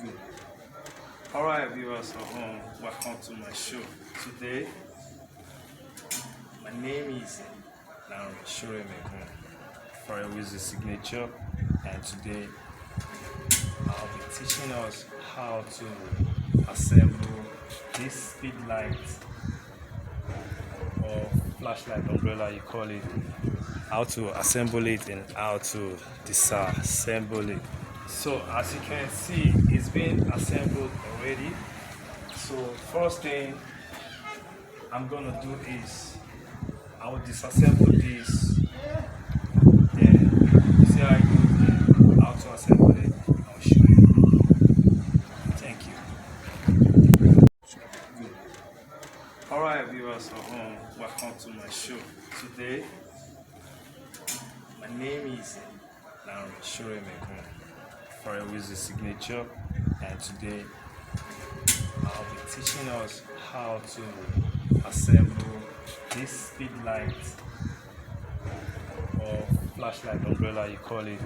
Good. Alright, viewers at home, welcome to my show. Today, my name is Shuremekun for a Wizard Signature, and today I'll be teaching us how to assemble this speed light or flashlight umbrella, you call it, how to assemble it and how to disassemble it. So as you can see, it's been assembled already. So first thing I'm gonna do is I will disassemble this. Then you see how it goes there, how to assemble it. I'll show you. Thank you. Good. Alright, viewers at home, welcome to my show. Today my name is Shuremekun for a Wizard Signature, and today I'll be teaching us how to assemble this speed light or flashlight umbrella, you call it,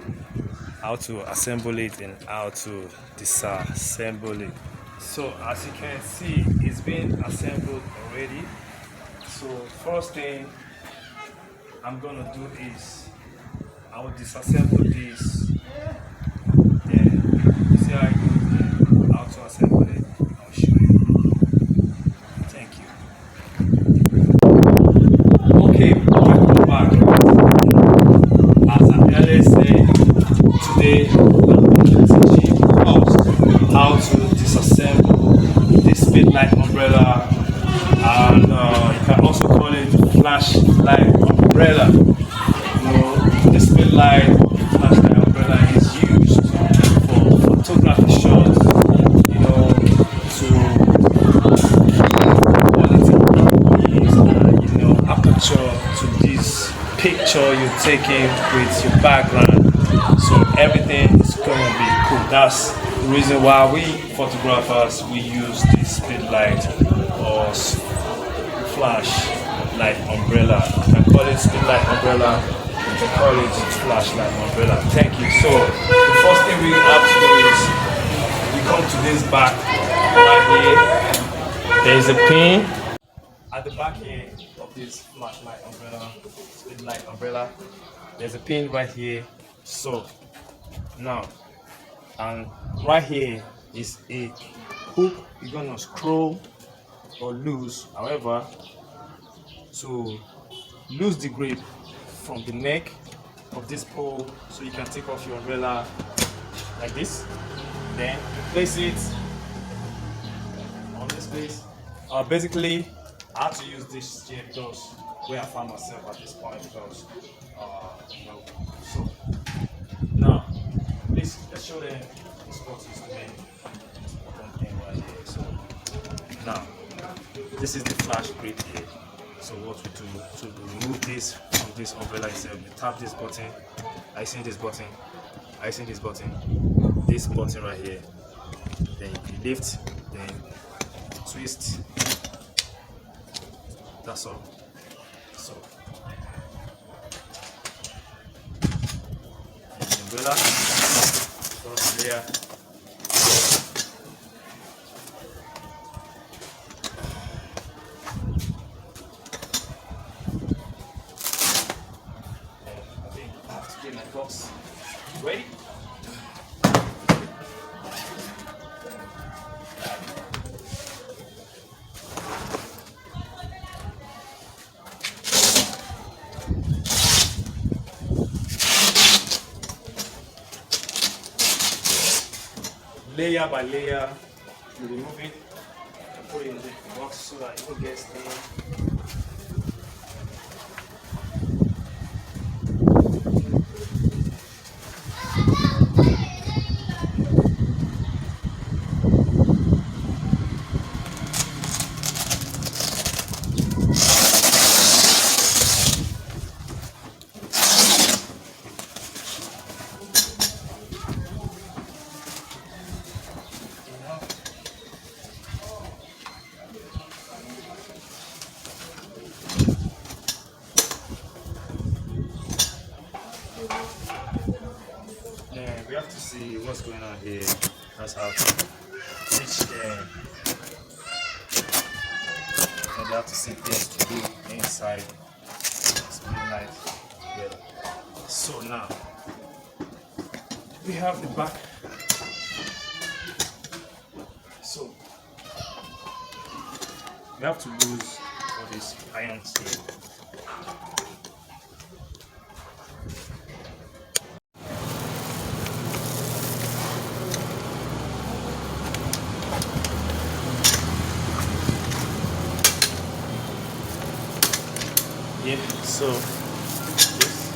how to assemble it and how to disassemble it. So as you can see, it's been assembled already. So first thing I'm gonna do is I will disassemble this. Then you see how it goes there, how to assemble it. I'll show you. Thank you. Okay, welcome back. As I earlier said, today I'm going to teach you how to disassemble this speed light umbrella, and you can also call it flashlight umbrella. The speed light flashlight umbrella is used for photography shots, to quality images and aperture to this picture you're taking with your background. So everything is gonna be cool. That's the reason why we photographers we use this speed light or flash light umbrella. You can call it speed light umbrella, you can call it flashlight umbrella. Thank you. So the first thing we have to do is we come to this back right here. There is a pin at the back here of this flashlight umbrella, speed light umbrella. There's a pin right here. So now, and right here is a hook you're gonna scroll or loose. However, to lose the grip from the neck of this pole, so you can take off your umbrella like this. Then place it on this place. Basically, I had to use this chair because where I found myself at this point, because so now let's show them this spot is the main important thing right here. So now this is the flash grip here. So what we do to remove this from this umbrella itself, you tap this button. I see this button. I see this button. This button right here. Then you lift, then twist. That's all. So the umbrella, first layer. Get my box ready. Layer by layer, you remove it and put it in the box so that it will get stained. we have to see what's going on here. That's how to reach there. And you have to see this to do inside. It's really nice. Yeah. So now we have the back. So you have to use all these irons here. Yeah, so this.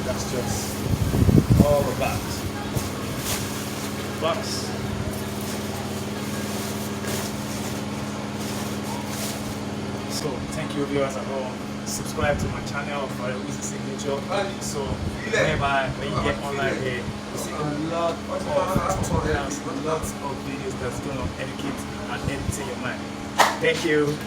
That's just all about box. So thank you viewers at home. Subscribe to my channel for a easy signature. So whereby when you get online here, you see a lot of tutorials, lots of videos that's going to educate and entertain your mind. Thank you.